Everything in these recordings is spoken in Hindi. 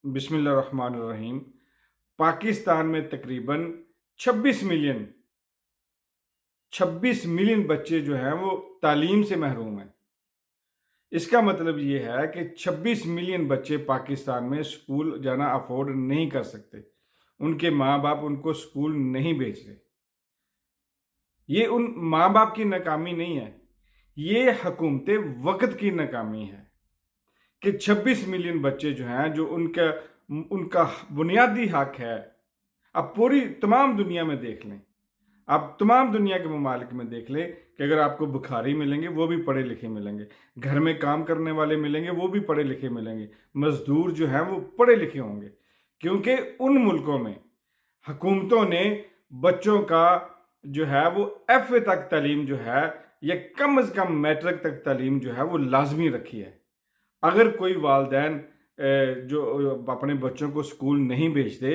बिस्मिल्लाहिर्रहमानिर्रहीम। पाकिस्तान में तकरीबन 26 मिलियन 26 मिलियन बच्चे जो हैं वो तालीम से महरूम हैं। इसका मतलब ये है कि 26 मिलियन बच्चे पाकिस्तान में स्कूल जाना अफोर्ड नहीं कर सकते। उनके माँ बाप उनको स्कूल नहीं भेज रहे। ये उन माँ बाप की नाकामी नहीं है, ये हुकूमत वक्त की नाकामी है कि 26 मिलियन बच्चे जो हैं, जो उनका उनका बुनियादी हक है। अब पूरी तमाम दुनिया में देख लें, आप तमाम दुनिया के ममालिक में देख लें कि अगर आपको बुखारी मिलेंगे वो भी पढ़े लिखे मिलेंगे, घर में काम करने वाले मिलेंगे वो भी पढ़े लिखे मिलेंगे, मजदूर जो हैं वो पढ़े लिखे होंगे। क्योंकि उन मुल्कों में हुकूमतों ने बच्चों का जो है वो एफ ए तक तालीम जो है, या कम अज़ कम मैट्रिक तक तालीम जो है वो लाजमी रखी है। अगर कोई वालदैन जो अपने बच्चों को स्कूल नहीं भेजते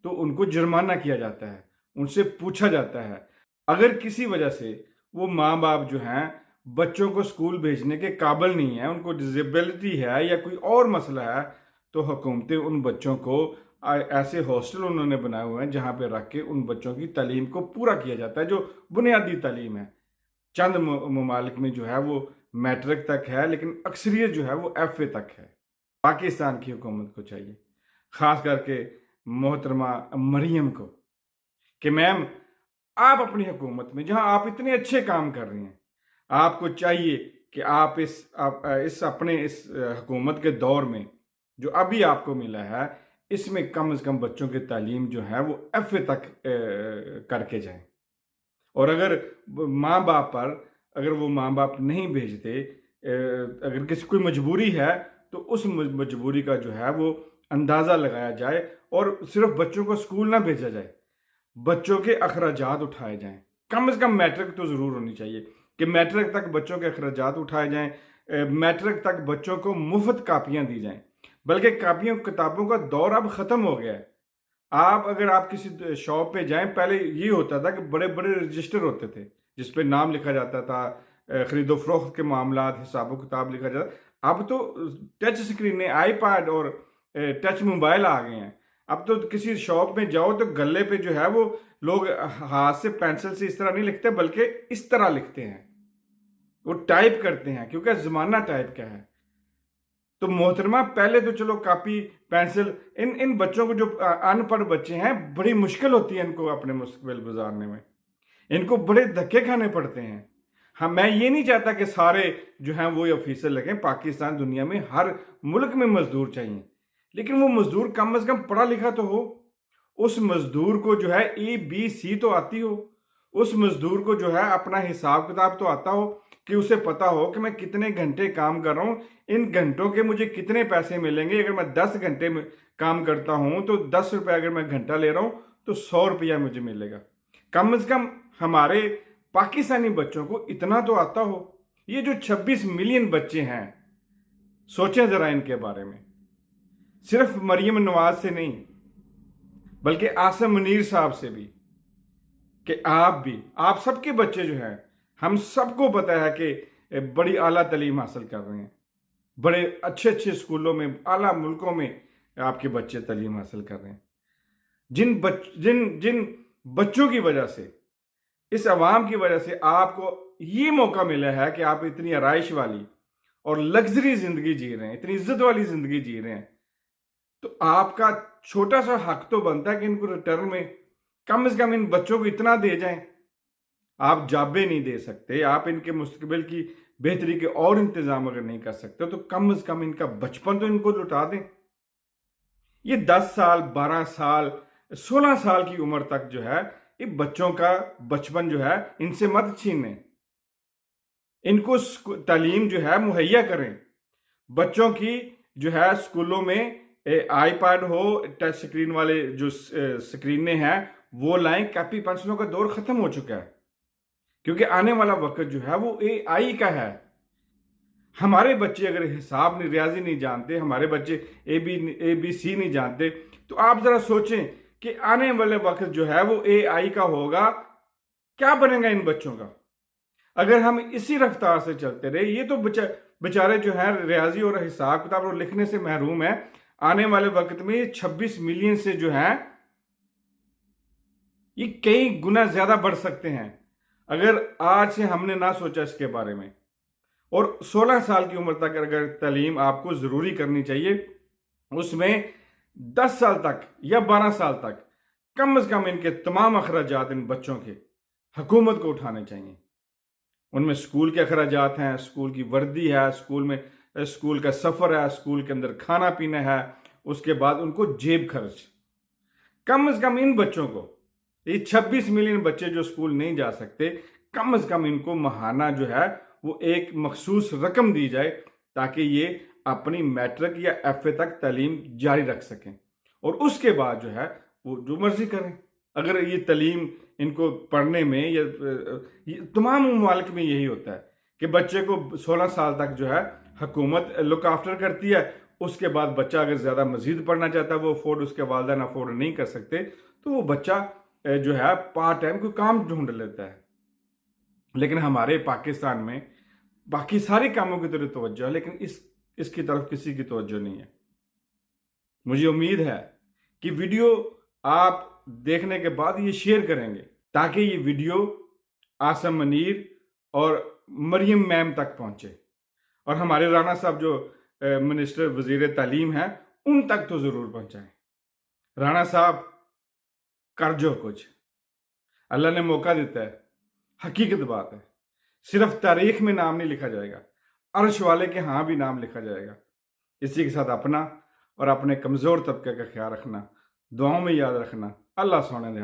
तो उनको जुर्माना किया जाता है, उनसे पूछा जाता है। अगर किसी वजह से वो माँ बाप जो हैं बच्चों को स्कूल भेजने के काबिल नहीं है, उनको डिसेबिलिटी है या कोई और मसला है, तो हुकूमतें उन बच्चों को ऐसे हॉस्टल उन्होंने बनाए हुए हैं जहाँ पे रख के उन बच्चों की तालीम को पूरा किया जाता है, जो बुनियादी तालीम है। चंद ममालिक में जो है वो मैट्रिक तक है, लेकिन अक्सरियत जो है वो एफ ए तक है। पाकिस्तान की हुकूमत को चाहिए, ख़ास करके मोहतरमा मरियम को, कि मैम आप अपनी हुकूमत में जहां आप इतने अच्छे काम कर रही हैं, आपको चाहिए कि आप इस अपने इस हुकूमत के दौर में जो अभी आपको मिला है, इसमें कम से कम बच्चों की तालीम जो है वो एफ ए तक करके जाएं। और अगर माँ बाप पर अगर वो माँ बाप नहीं भेजते, अगर किसी कोई मजबूरी है तो उस मजबूरी का जो है वो अंदाज़ा लगाया जाए और सिर्फ बच्चों को स्कूल ना भेजा जाए, बच्चों के अखराजात उठाए जाएं। कम से कम मैट्रिक तो ज़रूर होनी चाहिए कि मैट्रिक तक बच्चों के अखराजात उठाए जाएं, मैट्रिक तक बच्चों को मुफ्त कापियाँ दी जाएं। बल्कि कापियों किताबों का दौर अब ख़त्म हो गया है। अगर आप किसी शॉप पे जाएं, पहले ये होता था कि बड़े बड़े रजिस्टर होते थे जिस पे नाम लिखा जाता था, खरीदो फरोख्त के मामलात, हिसाब किताब लिखा जाता। अब तो टच स्क्रीन, आईपैड और टच मोबाइल आ गए हैं। अब तो किसी शॉप में जाओ तो गले पे जो है वो लोग हाथ से पेंसिल से इस तरह नहीं लिखते, बल्कि इस तरह लिखते हैं, वो टाइप करते हैं, क्योंकि ज़माना टाइप का है। तो मोहतरमा पहले तो चलो कापी पेंसिल, इन इन बच्चों को जो अनपढ़ बच्चे हैं, बड़ी मुश्किल होती है इनको अपने मुस्तकबिल गुजारने में, इनको बड़े धक्के खाने पड़ते हैं। हाँ, मैं ये नहीं चाहता कि सारे जो हैं वो ऑफिसर लगें। पाकिस्तान दुनिया में हर मुल्क में मजदूर चाहिए, लेकिन वो मजदूर कम से कम पढ़ा लिखा तो हो। उस मजदूर को जो है ए बी सी तो आती हो, उस मजदूर को जो है अपना हिसाब किताब तो आता हो, कि उसे पता हो कि मैं कितने घंटे काम कर रहा हूँ, इन घंटों के मुझे कितने पैसे मिलेंगे। अगर मैं 10 घंटे में काम करता हूँ तो 10 रुपये, अगर मैं घंटा ले रहा हूँ तो 100 रुपया मुझे मिलेगा। कम से कम हमारे पाकिस्तानी बच्चों को इतना तो आता हो। ये जो 26 मिलियन बच्चे हैं, सोचें ज़रा इनके बारे में। सिर्फ मरियम नवाज से नहीं, बल्कि आसिम मुनीर साहब से भी, कि आप सबके बच्चे जो हैं, हम सबको पता है कि बड़ी आला तालीम हासिल कर रहे हैं, बड़े अच्छे अच्छे स्कूलों में, आला मुल्कों में आपके बच्चे तालीम हासिल कर रहे हैं। जिन बच्चों की वजह से, इस अवाम की वजह से आपको ये मौका मिला है कि आप इतनी आराइश वाली और लग्जरी ज़िंदगी जी रहे हैं, इतनी इज्जत वाली ज़िंदगी जी रहे हैं, तो आपका छोटा सा हक तो बनता है कि इनको रिटर्न में कम से कम इन बच्चों को इतना दे जाएं। आप जाबे नहीं दे सकते, आप इनके मुस्तकबिल की बेहतरी के और इंतज़ाम अगर नहीं कर सकते, तो कम से कम इनका बचपन तो इनको लुटा दें। ये 10 साल, 12 साल, 16 साल की उम्र तक जो है, ये बच्चों का बचपन जो है इनसे मत छीनें। इनको तालीम जो है मुहैया करें। बच्चों की जो है स्कूलों में आईपैड हो, टच स्क्रीन वाले जो स्क्रीनें हैं वो लाएं। कॉपी पेंसिलों का दौर ख़त्म हो चुका है, क्योंकि आने वाला वक्त जो है वो AI का है। हमारे बच्चे अगर हिसाब नहीं, रियाजी नहीं जानते, हमारे बच्चे ABC नहीं जानते, तो आप ज़रा सोचें कि आने वाले वक्त जो है वो AI का होगा, क्या बनेगा इन बच्चों का। अगर हम इसी रफ्तार से चलते रहे, ये तो बेचारे जो है रियाजी और हिसाब किताब और लिखने से महरूम है, आने वाले वक्त में ये 26 मिलियन से जो है ये कई गुना ज्यादा बढ़ सकते हैं अगर आज से हमने ना सोचा इसके बारे में। और 16 साल की उम्र तक अगर तालीम आपको जरूरी करनी चाहिए, उसमें 10 साल तक या 12 साल तक कम से कम इनके तमाम अखराजात इन बच्चों के हुकूमत को उठाने चाहिए। उनमें स्कूल के अखराजात हैं, स्कूल की वर्दी है, स्कूल में स्कूल का सफ़र है, स्कूल के अंदर खाना पीना है, उसके बाद उनको जेब खर्च। कम से कम इन बच्चों को, ये 26 मिलियन बच्चे जो स्कूल नहीं जा सकते, कम से कम इनको माहाना जो है वो एक मखसूस रकम दी जाए ताकि ये अपनी मैट्रिक या एफए तक तालीम जारी रख सकें और उसके बाद जो है वो जो मर्जी करें। अगर ये तालीम इनको पढ़ने में या तमाम ममालिक में यही होता है कि बच्चे को 16 साल तक जो है हुकूमत लुक आफ्टर करती है, उसके बाद बच्चा अगर ज़्यादा मजीद पढ़ना चाहता है, वो अफोर्ड उसके वालिदैन अफोर्ड नहीं कर सकते, तो वो बच्चा जो है पार्ट टाइम कोई काम ढूंढ लेता है। लेकिन हमारे पाकिस्तान में बाकी सारे कामों की तरफ तवज्जो है, लेकिन इसकी तरफ किसी की तवज्जो नहीं है। मुझे उम्मीद है कि वीडियो आप देखने के बाद ये शेयर करेंगे ताकि ये वीडियो आसम मनीर और मरियम मैम तक पहुंचे और हमारे राणा साहब जो मिनिस्टर वजीर तालीम हैं उन तक तो ज़रूर पहुंचाएं। राणा साहब कर जो कुछ अल्लाह ने मौका देता है, हकीकत बात है, सिर्फ तारीख में नाम नहीं लिखा जाएगा, अर्श वाले के यहाँ भी नाम लिखा जाएगा। इसी के साथ अपना और अपने कमज़ोर तबके का ख्याल रखना, दुआओं में याद रखना। अल्लाह सोने दे।